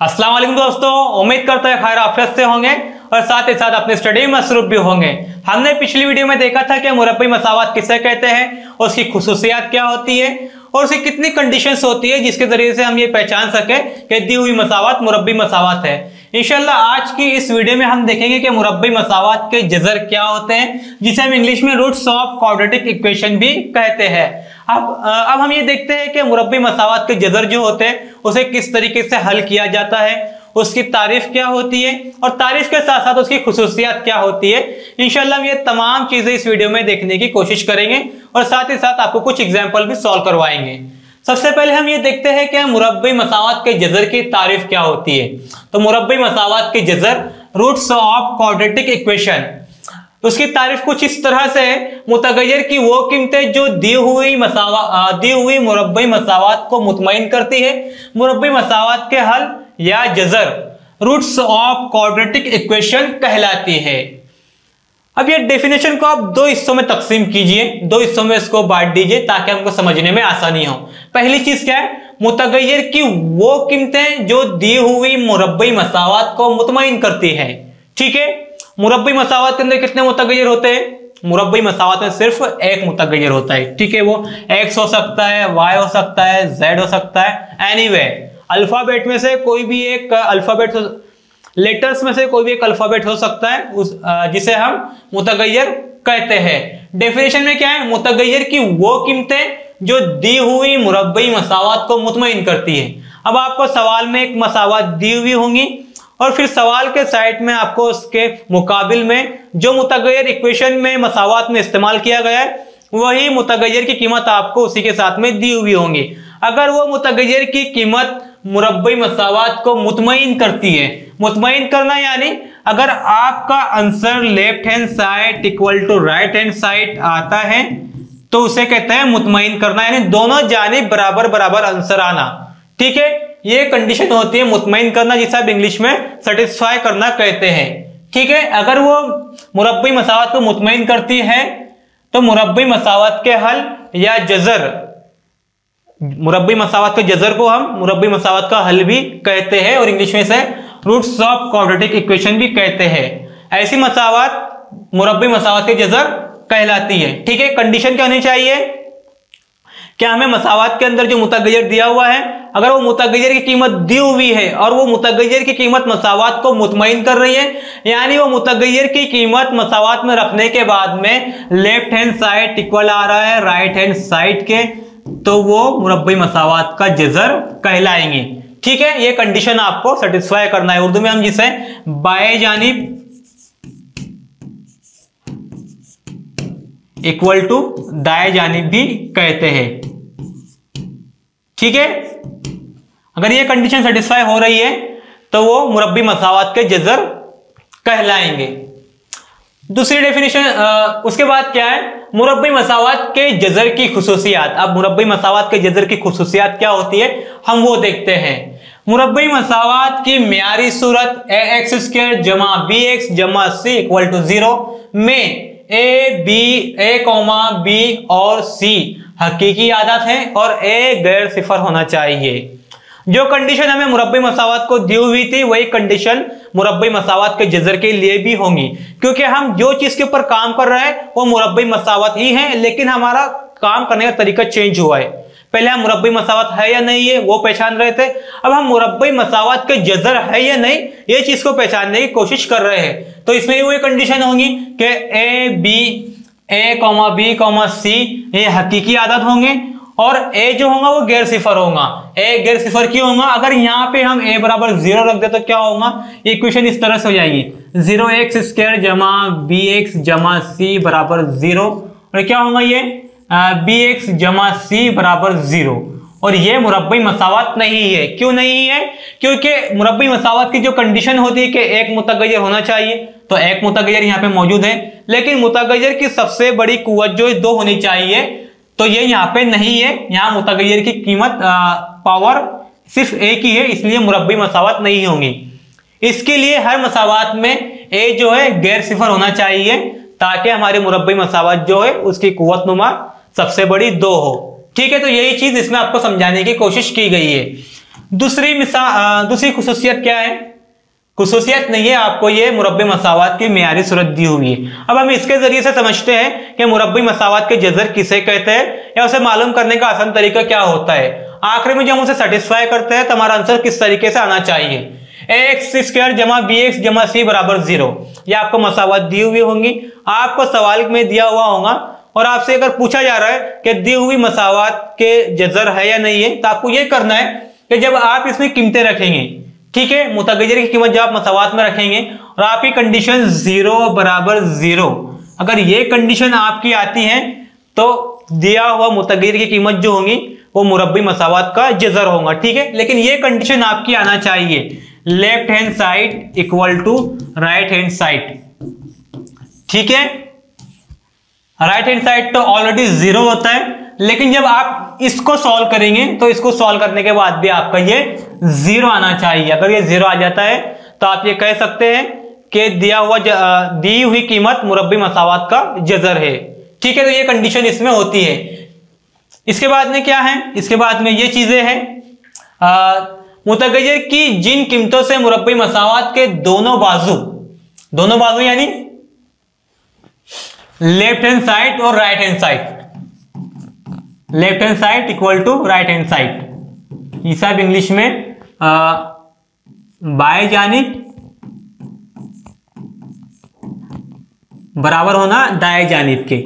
अस्सलाम वालेकुम दोस्तों, उम्मीद करता है खैर आफियत से होंगे और साथ ही साथ अपनी स्टडी में मसरूफ भी होंगे। हमने पिछली वीडियो में देखा था कि मुरब्बी मसावत किसे कहते हैं, उसकी खुसूसियात क्या होती है और उसकी कितनी कंडीशंस होती है जिसके जरिए से हम ये पहचान सके कि दी हुई मसावत मुरब्बी मसावत है। इंशाल्लाह आज की इस वीडियो में हम देखेंगे कि मुरब्बी मसावत के जज़र क्या होते हैं, जिसे हम इंग्लिश में रूट्स ऑफ क्वाड्रेटिक इक्वेशन भी कहते हैं। अब हम ये देखते हैं कि मुरब्बी मसावत के जज़र जो होते हैं उसे किस तरीके से हल किया जाता है, उसकी तारीफ क्या होती है और तारीफ के साथ साथ उसकी खुसूसियात क्या होती है। इंशाल्लाह हम ये तमाम चीजें इस वीडियो में देखने की कोशिश करेंगे और साथ ही साथ आपको कुछ एग्जाम्पल भी सॉल्व करवाएंगे। सबसे पहले हम ये देखते हैं कि मुरब्बी मसावत के जज़र की तारीफ क्या होती है। तो मुरब्बी मसावत के जज़र रूट्स ऑफ क्वाड्रेटिक इक्वेशन, उसकी तारीफ कुछ इस तरह से है, मुतगय्यर की वो कीमतें जो दी हुई मुरब्बी मसावत को मुतमईन करती है। मुरब्बी मसावत के हल या जज़र रूट्स ऑफ क्वाड्रेटिक इक्वेशन कहलाती है। अब ये डेफिनेशन को आप दो हिस्सों में तकसीम कीजिए, दो हिस्सों में इसको बांट दीजिए ताकि हमको समझने में आसानी हो। पहली चीज क्या है, मुतगय्यर की वो कीमतें जो दी हुई मुरब्बी मसावत को मुतमईन करती है। ठीक है, मुरब्बी मसावत के अंदर कितने मुतगय्यर होते हैं? मुरब्बी मसावत में सिर्फ एक मुतगय्यर होता है। ठीक है, वो x हो सकता है, y हो सकता है, z हो सकता है, एनीवे अल्फाबेट में से कोई भी एक अल्फाबेट, लेटर्स में से कोई भी एक अल्फाबेट हो सकता है जिसे हम मुतगय्यर कहते हैं। डेफिनेशन में क्या है, मुतगय्यर की वो कीमतें जो दी हुई मुरब्बी मसावत को मुतमईन करती है। अब आपको सवाल में एक मसावत दी हुई होंगी और फिर सवाल के साइड में आपको उसके मुकाबिल में जो मुतगय्यर इक्वेशन में मसावत में इस्तेमाल किया गया है वही मुतगय्यर की कीमत आपको उसी के साथ में दी हुई होंगी। अगर वो मुतगय्यर की कीमत मुरब्बी मसावत को मुतमईन करती है, मुतमईन करना यानी अगर आपका answer left hand side equal to right hand side आता है तो उसे कहते हैं मुतमईन करना, यानी दोनों जानिब बराबर बराबर आंसर आना। ठीक है, ये कंडीशन होती है मुतमईन करना, जिसे आप इंग्लिश में सेटिस्फाई करना कहते हैं। ठीक है, अगर वो मुरब्बी मसावत को मुतमईन करती है तो मुरब्बी मसावत के हल या जज़र, मुरब्बी मसावत के जज़र को हम मुरब्बी मसावत का हल भी कहते हैं और इंग्लिश में इसे रूट्स ऑफ क्वाड्रेटिक इक्वेशन भी कहते हैं। ऐसी मसावत मुरब्बी मसावत के जज़र कहलाती है। ठीक है, कंडीशन क्या होनी चाहिए, क्या हमें मसावत के अंदर जो मुतगय्यर दिया हुआ है, अगर वो मुतगय्यर की कीमत दी हुई है और वो मुतगय्यर की कीमत मसावत को मुतमईन कर रही है, यानी वो मुतगय्यर की कीमत मसावत में रखने के बाद में लेफ्ट हैंड साइड इक्वल आ रहा है राइट हैंड साइड के, तो वो मुरब्बी मसावत का जज़र कहलाएंगे। ठीक है, ये कंडीशन आपको सेटिस्फाई करना है। उर्दू में हम जिसे बाएं जानिब इक्वल टू दाएं जानिब भी कहते हैं। ठीक है, अगर ये कंडीशन सेटिस्फाई हो रही है तो वो मुरब्बी मसावत के जज़र कहलाएंगे। दूसरी डेफिनेशन उसके बाद क्या है, मुरब्बी मसावत के जज़र की खुसूसियात। अब मुरब्बी मसावत के जज़र की खुसूसियात क्या होती है हम वो देखते हैं। मुरब्बी मसावत की मियारी सूरत ax² जमा bx जमा c इक्वल टू 0 में a, b और c हकीकी आदत है और a गैर सिफर होना चाहिए। जो कंडीशन हमें मुरब्बी मसावत को दी हुई थी वही कंडीशन मुरब्बी मसावत के जज़र के लिए भी होंगी, क्योंकि हम जो चीज के ऊपर काम कर रहे हैं वो मुरब्बी मसावत ही है, लेकिन हमारा काम करने का तरीका चेंज हुआ है। पहले हम मुरब्बी मसावत है या नहीं है वो पहचान रहे थे, अब हम मुरब्बी मसावत के जज़र है या नहीं ये चीज को पहचानने की कोशिश कर रहे हैं। तो इसमें वही कंडीशन होंगी कि a, b, c ये हकीकी आदत होंगे और a जो होगा वो गैर सिफर होगा। a गैर सिफर क्यों होगा, अगर यहाँ पे हम a बराबर 0 रख दे तो क्या होगा, इक्वेशन इस तरह से हो जाएगी 0x² जमा bx जमा c बराबर 0 और क्या होगा ये bx जमा c बराबर 0। और ये मुरब्बी मसावत नहीं है। क्यों नहीं है, क्योंकि मुरब्बी मसावत की जो कंडीशन होती है कि एक मुतगय्यर होना चाहिए, तो एक मुतगय्यर यहाँ पे मौजूद है, लेकिन मुतगय्यर की सबसे बड़ी कुव्वत जो 2 होनी चाहिए तो ये यहाँ पे नहीं है। यहाँ मुतगय्यर की कीमत पावर सिर्फ एक ही है, इसलिए मुरब्बी मसावत नहीं होंगी। इसके लिए हर मसावत में a जो है गैर सिफर होना चाहिए ताकि हमारी मुरब्बी मसावत जो है उसकी कुव्वत नुमा सबसे बड़ी 2 हो। ठीक है, तो यही चीज इसमें आपको समझाने की कोशिश की गई है। दूसरी खुसूसियत क्या है? खुसूसियत नहीं है, आपको ये मुरब्बी मसावात की मियारी सूरत दी हुई है। अब हम इसके जरिए से समझते हैं कि मुरब्बी मसावात के जज़र किसे कहते हैं या उसे मालूम करने का आसान तरीका क्या होता है। आखिर में जब हम उसे सेटिस्फाई करते हैं तो हमारा आंसर किस तरीके से आना चाहिए। ax² जमा bx जमा c बराबर 0, ये आपको मसावात दी हुई होंगी। आपको सवाल में दिया हुआ होगा और आपसे अगर पूछा जा रहा है कि दी हुई मसावात के जज़र है या नहीं है, तो आपको ये करना है कि जब आप इसमें कीमतें रखेंगे, ठीक है, मुतगय्यर की कीमत जब आप मसावात में रखेंगे और आपकी कंडीशन 0 बराबर 0, अगर ये कंडीशन आपकी आती है तो दिया हुआ मुतगय्यर की कीमत जो होगी वो मुरब्बी मसावात का जज़र होगा, ठीक है। लेकिन ये कंडीशन आपकी आना चाहिए left hand side equal to right hand side, ठीक है। राइट हैंड साइड तो ऑलरेडी 0 होता है, लेकिन जब आप इसको सॉल्व करेंगे तो इसको सॉल्व करने के बाद भी आपका ये 0 आना चाहिए। अगर ये 0 आ जाता है तो आप ये कह सकते हैं कि दी हुई कीमत मुरब्बी मसावात का जज़र है, ठीक है। तो ये कंडीशन इसमें होती है। इसके बाद में क्या है? इसके बाद में ये चीजें हैं मुतगय्यर की जिन कीमतों से मुरब्बी मसावात के दोनों बाजू यानी लेफ्ट हैंड साइड और right hand side, left hand side equal to right hand side, ये सब इंग्लिश में बाएं जानिब बराबर होना दाएं जानिब के,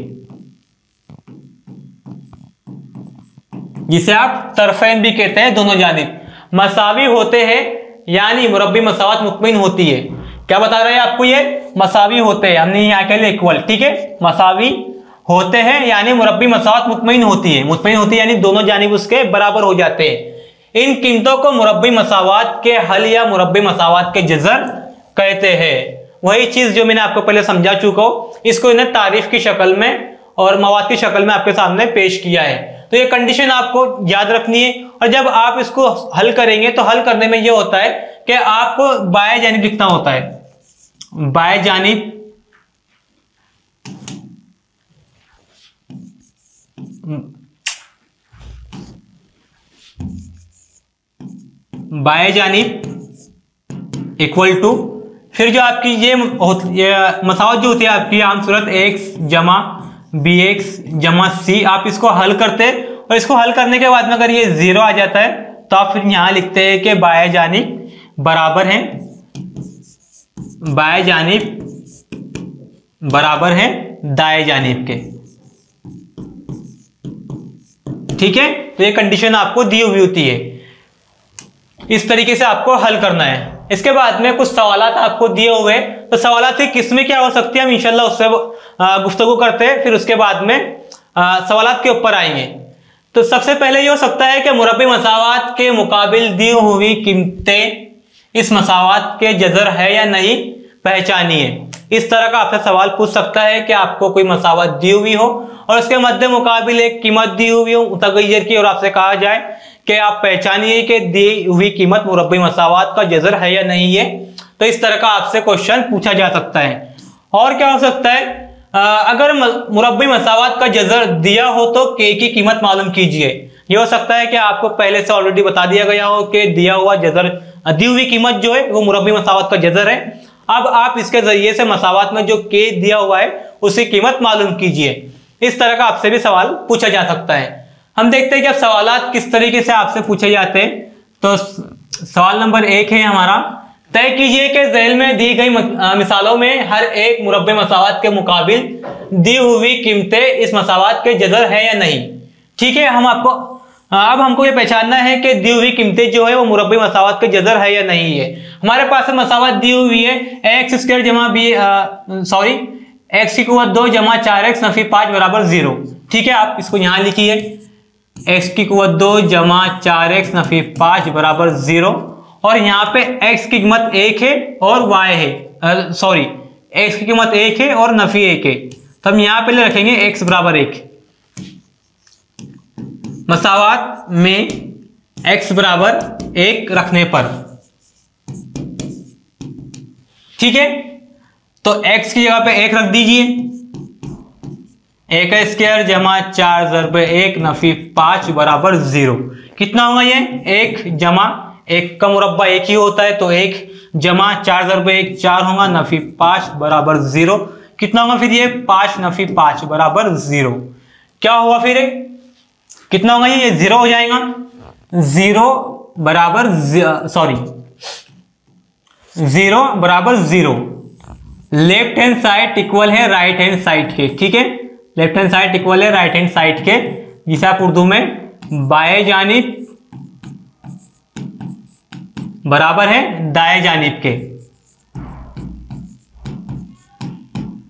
जिसे आप तरफैन भी कहते हैं, दोनों जानिब मसावी होते हैं, यानी मुरब्बी मसावात मुतमईन होती है। क्या बता रहे हैं आपको? ये मसावी होते हैं, हमने यहाँ कह लिया इक्वल, ठीक है। मसावी होते हैं यानी मुरब्बी मसावात मुतमईन होती है यानी दोनों जानिब उसके बराबर हो जाते हैं। इन कीमतों को मुरब्बी मसावात के हल या मुरब्बी मसावात के जज़र कहते हैं। वही चीज जो मैंने आपको पहले समझा चुका हूं, इसको इन्हें तारीफ की शक्ल में और मवाद की शक्ल में आपके सामने पेश किया है। तो ये कंडीशन आपको याद रखनी है और जब आप इसको हल करेंगे तो हल करने में ये होता है कि आपको बाएं जानिब लिखना होता है, बाएं जानिब इक्वल टू, फिर जो आपकी ये मसावत जो होती है आपकी आम सूरत x जमा bx जमा c, आप इसको हल करते हैं और इसको हल करने के बाद में अगर ये 0 आ जाता है तो आप फिर यहां लिखते हैं कि बाएं जानिब बराबर है, बाएं जानिब बराबर है दाएं जानिब के, ठीक है। तो ये कंडीशन आपको दी हुई होती है, इस तरीके से आपको हल करना है। इसके बाद में कुछ सवालात आपको दिए हुए, तो सवालात किसमें क्या हो सकती है हम इंशाल्लाह उससे गुफ्तगू करते हैं, फिर उसके बाद में सवालात के ऊपर आएंगे। तो सबसे पहले ये हो सकता है कि मुरब्बी मसावात के मुकाबिल दी हुई कीमतें इस मसावात के जज़र है या नहीं पहचानिए। इस तरह का आपसे सवाल पूछ सकता है कि आपको कोई मसावत दी हुई हो और उसके मद्दे मुकाबिल एक कीमत दी हुई हो मुतगय्यर की, और आपसे कहा जाए कि आप पहचानिए कि दी हुई कीमत मुरब्बी मसावात का जज़र है या नहीं है। तो इस तरह का आपसे क्वेश्चन पूछा जा सकता है। और क्या हो सकता है, अगर मुरब्बी मसावात का जज़र दिया हो तो के की कीमत मालूम कीजिए। ये हो सकता है कि आपको पहले से ऑलरेडी बता दिया गया हो कि दिया हुआ जज़र, दी हुई कीमत जो है वो मुरब्बी मसावात का जज़र है। अब आप इसके जरिए से मसावात में जो के दिया हुआ है उसकी कीमत मालूम कीजिए। इस तरह का आपसे भी सवाल पूछा जा सकता है। हम देखते हैं कि अब सवालात किस तरीके से आपसे पूछे जाते हैं। तो सवाल नंबर 1 है हमारा, तय कीजिए कि झेल में दी गई मिसालों में हर एक मुरब्बे मसावात के मुकाबिल दी हुई कीमतें इस मसावात के जज़र है या नहीं। ठीक है, अब हमको ये पहचानना है कि दी हुई कीमतें जो है वो मुरब्बी मसावात के जज़र है या नहीं है। हमारे पास मसावात दी हुई है x² जमा x की कुव्वत 2 जमा 4x नफी 5 बराबर 0। ठीक है, आप इसको यहां लिखिए, x की कुव्वत 2 जमा 4x नफी 5 बराबर 0, और यहाँ पे x की कीमत 1 है और y है, x की कीमत 1 है और नफी 1 है। तो हम यहाँ पहले रखेंगे x बराबर 1। मसावात में x बराबर 1 रखने पर, ठीक है, तो x की जगह पे 1 रख दीजिए, 1² जमा 4 ज़रब 1 नफी 5 बराबर 0, कितना होगा ये, 1 जमा 1 का मुरब्बा 1 ही होता है, तो 1 जमा 4 ज़रब 1 4 होगा, नफी 5 बराबर 0। कितना होगा फिर ये, 5 नफी 5 बराबर 0। क्या होगा फिर कितना होगा ये 0 हो जाएगा, 0 बराबर 0 बराबर 0। लेफ्ट हैंड साइड इक्वल है राइट हैंड साइड के, ठीक है, लेफ्ट हैंड साइड इक्वल है राइट हैंड साइड के, जिसे आप उर्दू में बाएं जानिब बराबर है दाएं जानिब के।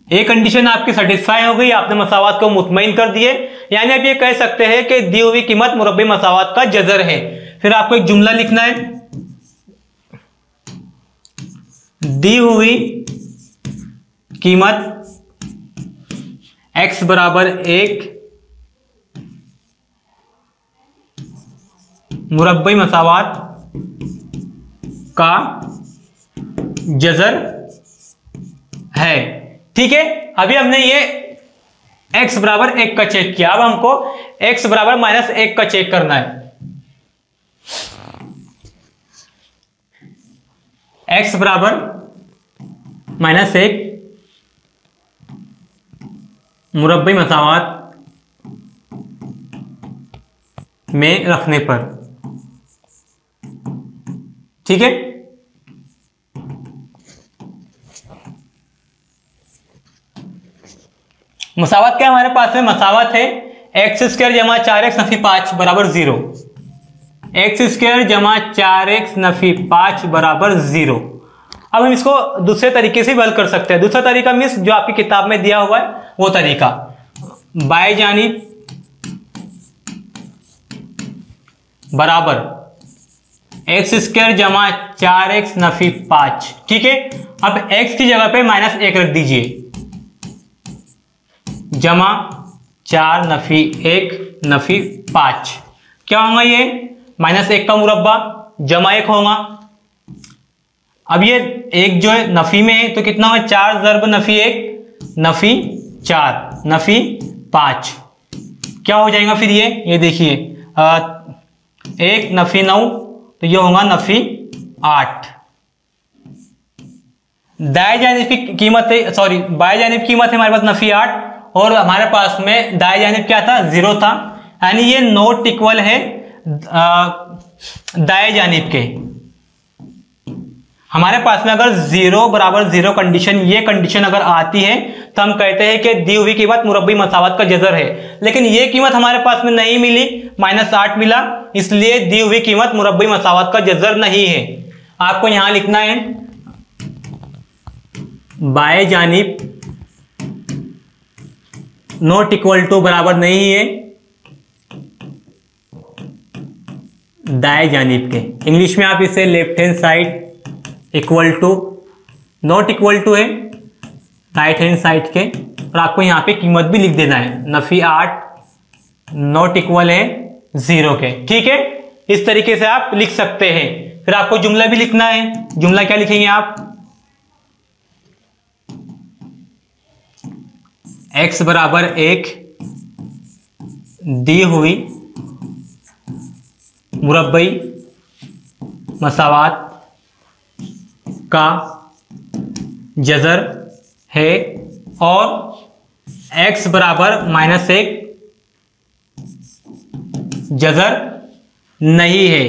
ये कंडीशन आपकी सेटिस्फाई हो गई, आपने मसावात को मुतमईन कर दिए, यानी आप ये कह सकते हैं कि दी हुई कीमत मुरब्बी मसावात का जज़र है। फिर आपको एक जुमला लिखना है, दी हुई कीमत x बराबर 1 मुरब्बी मसावात का जज़र है, ठीक है। अभी हमने ये x बराबर 1 का चेक किया, अब हमको x बराबर -1 का चेक करना है। x बराबर -1 मुरब्बी मसावात में रखने पर, ठीक है। मसावत क्या हमारे पास में, मसावत है x² जमा 4x नफी 5 बराबर 0, x² जमा 4x नफी 5 बराबर 0। अब हम इसको दूसरे तरीके से भी हल कर सकते हैं। दूसरा तरीका मीन्स जो आपकी किताब में दिया हुआ है वो तरीका, बाएं जानिब बराबर x² जमा 4x नफी 5, ठीक है। अब x की जगह पे -1 रख दीजिए, जमा 4 नफी 1 नफी 5, क्या होगा ये, -1 का मुरब्बा जमा 1 होगा। अब ये 1 जो है नफी में है, तो कितना होगा, 4 ज़रब नफी 1 नफी 4 नफी 5, क्या हो जाएगा फिर ये देखिए 1 नफी 9, तो ये होगा नफी 8। दाएं जानिब की कीमत है, सॉरी बाएं जानिब की कीमत है हमारे पास नफी 8, और हमारे पास में दाएं जानिब क्या था, 0 था, यानी ये नॉट इक्वल है दाएं जानिब के। हमारे पास में अगर 0 बराबर 0 कंडीशन, ये कंडीशन अगर आती है तो हम कहते हैं कि दी हुई कीमत मुरब्बी मसावत का जज़र है। लेकिन ये कीमत हमारे पास में नहीं मिली, -8 मिला, इसलिए दी हुई कीमत मुरब्बी मसावत का जज़र नहीं है। आपको यहां लिखना है बाएं जानिब नॉट इक्वल टू बराबर नहीं है दाएं जानिब के। इंग्लिश में आप इसे left hand side equal to, not equal to है राइट हैंड साइड के, और आपको यहां पे कीमत भी लिख देना है, नफी 8 नॉट इक्वल है 0 के, ठीक है। इस तरीके से आप लिख सकते हैं। फिर आपको जुमला भी लिखना है। जुमला क्या लिखेंगे आप, x बराबर 1 दी हुई मुरब्बई मसावात का जज़र है, और x बराबर -1 जज़र नहीं है,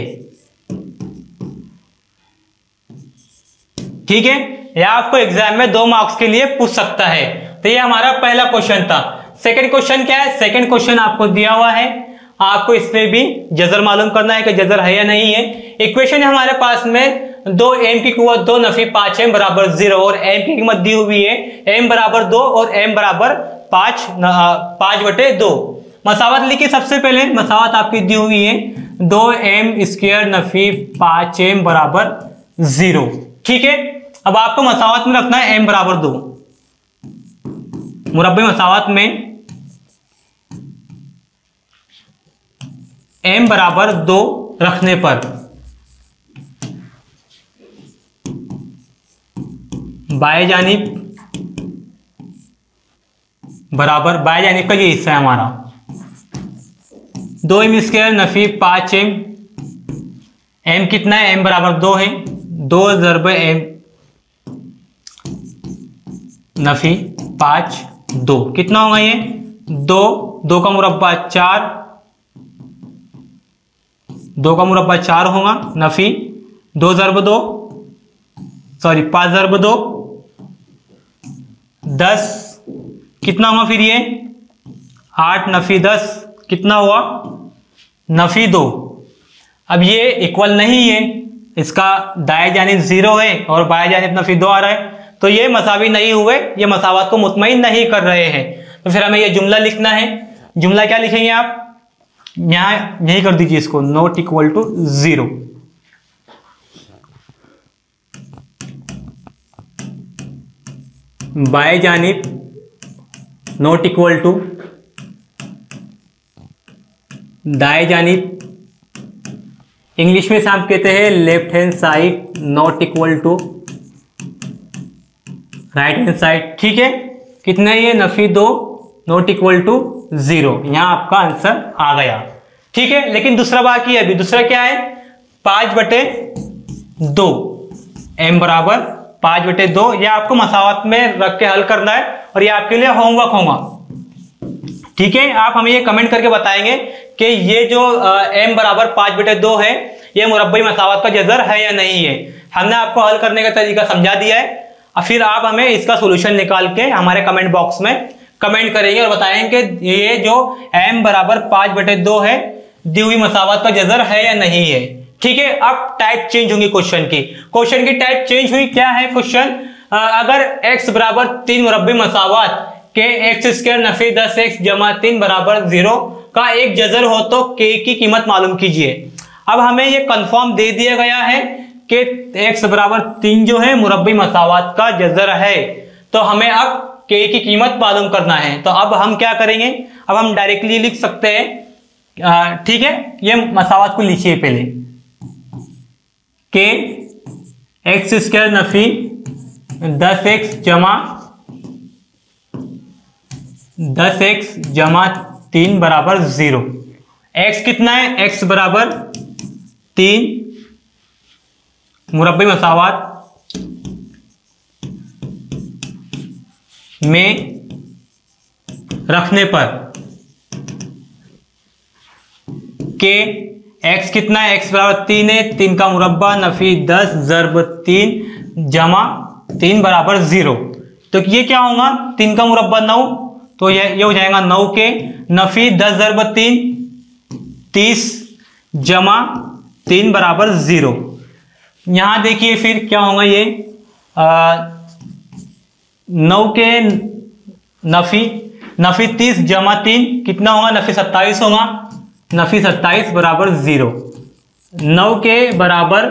ठीक है। यह आपको एग्जाम में 2 मार्क्स के लिए पूछ सकता है। तो ये हमारा पहला क्वेश्चन था। सेकंड क्वेश्चन क्या है, सेकंड क्वेश्चन आपको दिया हुआ है, आपको इसमें भी जज़र मालूम करना है कि जज़र है या नहीं है। इक्वेशन है हमारे पास में 2m की कीमत 2 नफी 5m बराबर 0, और m की कीमत दी हुई है m बराबर 2 और m बराबर 5/2। मसावत लिखिए। सबसे पहले मसावत आपकी दी हुई है 2m² नफी 5m बराबर 0, ठीक है। अब आपको मसावत में रखना है m बराबर 2। मुरब्बी मसावत में m बराबर 2 रखने पर बाएं जानिब बराबर, बाएं जानिब का ये हिस्सा है हमारा 2m² नफी 5m m कितना है, m बराबर 2 है, 2 ज़रब m नफी 5 2 कितना होगा ये 2, 2 का मुरब्बा 4, 2 का मुरब्बा 4 होगा, नफी 2 ज़रब 2 सॉरी 5 ज़रब 2 10 कितना होगा फिर ये 8 नफी 10 कितना हुआ नफी 2। अब ये इक्वल नहीं है, इसका दाएं जानिब 0 है और बाएं जानिब नफी 2 आ रहा है, तो ये मसावी नहीं हुए, ये मसावत को मुतमईन नहीं कर रहे हैं। तो फिर हमें ये जुमला लिखना है। जुमला क्या लिखेंगे आप, यहां यही कर दीजिए इसको, नॉट इक्वल टू 0। बाएं जानिब नॉट इक्वल टू दाएं जानिब, इंग्लिश में हम कहते हैं left hand side, not equal to right hand side. ठीक है, कितना ये नफी 2 नॉट इक्वल टू 0, यहां आपका आंसर आ गया। ठीक है, लेकिन दूसरा बाकी है अभी। दूसरा क्या है 5/2, m बराबर 5/2, यह आपको मसावत में रख के हल करना है और ये आपके लिए होमवर्क होगा। ठीक है, आप हमें ये कमेंट करके बताएंगे कि ये जो m बराबर 5/2 है ये मुरब्बई मसावत का जज़र है या नहीं है। हमने आपको हल करने का तरीका समझा दिया है, और फिर आप हमें इसका सोल्यूशन निकाल के हमारे कमेंट बॉक्स में कमेंट करेंगे और बताएंगे कि ये जो m बराबर 5/2 है दी हुई मसावत का जज़र है या नहीं है। ठीक है, अब टाइप चेंज होंगी क्वेश्चन की टाइप चेंज हुई। क्या है क्वेश्चन, अगर x बराबर 3 मुरब्बी मसावत के x² नफी 10x जमा 3 बराबर 0 का एक जज़र हो तो k की कीमत मालूम कीजिए। अब हमें ये कंफर्म दे दिया गया है कि x बराबर 3 जो है मुरब्बी मसावत का जज़र है, तो हमें अब k की कीमत मालूम करना है। तो अब हम क्या करेंगे, अब हम डायरेक्टली लिख सकते हैं। ठीक है, ये मसावत को लिखिए पहले, k x² नफी 10x जमा 10x जमा 3 बराबर 0। x कितना है, x बराबर 3 मुरब्बी मसावत में रखने पर के x कितना है, x बराबर 3 है, 3 का मुरब्बा नफी 10 ज़रब 3 जमा 3 बराबर 0। तो ये क्या होगा, 3 का मुरब्बा 9, तो ये हो जाएगा 9 के नफी 10 ज़रब 3 30 जमा 3 बराबर 0। यहां देखिए फिर क्या होगा, ये 9 के नफी 30 जमा 3 कितना होगा, नफी 27 होगा, नफी 27 बराबर 0। 9 के बराबर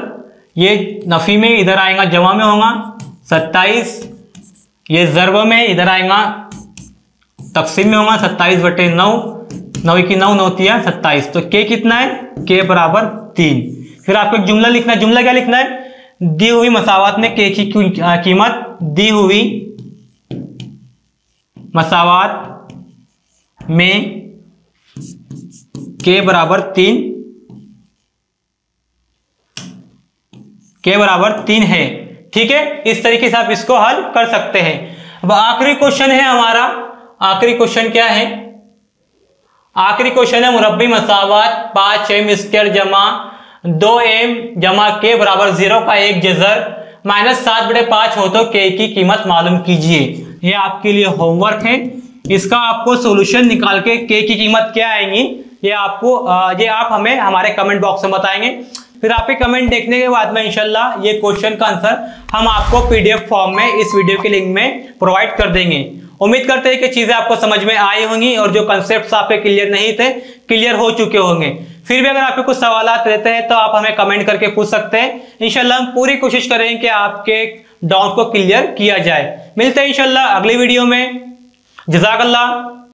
ये नफी में इधर आएगा जमा में होगा 27, ये ज़रब में इधर आएगा तकसीम में होगा 27/9, 9 की 9 9 तिया 27। तो k कितना है, k बराबर 3। फिर आपको एक जुमला लिखना है। जुमला क्या लिखना है, दी हुई मसावत में k की कीमत, दी हुई मसावत में k बराबर 3 है। ठीक है, इस तरीके से आप इसको हल कर सकते हैं। अब आखिरी क्वेश्चन है हमारा। आखिरी क्वेश्चन क्या है, आखिरी क्वेश्चन है मुरब्बी मसावत 5m² जमा 2m जमा k बराबर 0 का एक जज़र -7/5 हो तो k की कीमत मालूम कीजिए। ये आपके लिए होमवर्क है, इसका आपको सॉल्यूशन निकाल के k की कीमत क्या आएगी ये आप हमें हमारे कमेंट बॉक्स में बताएंगे। फिर आपके कमेंट देखने के बाद में इंशाल्लाह ये क्वेश्चन का आंसर हम आपको PDF फॉर्म में इस वीडियो के लिंक में प्रोवाइड कर देंगे। उम्मीद करते हैं कि चीजें आपको समझ में आई होंगी और जो कंसेप्ट्स आपके क्लियर नहीं थे क्लियर हो चुके होंगे। फिर भी अगर आपके कुछ सवालात रहते हैं तो आप हमें कमेंट करके पूछ सकते हैं। इंशाल्लाह हम पूरी कोशिश करेंगे कि आपके डाउट को क्लियर किया जाए। मिलते हैं इंशाल्लाह अगली वीडियो में। जज़ाकल्लाह।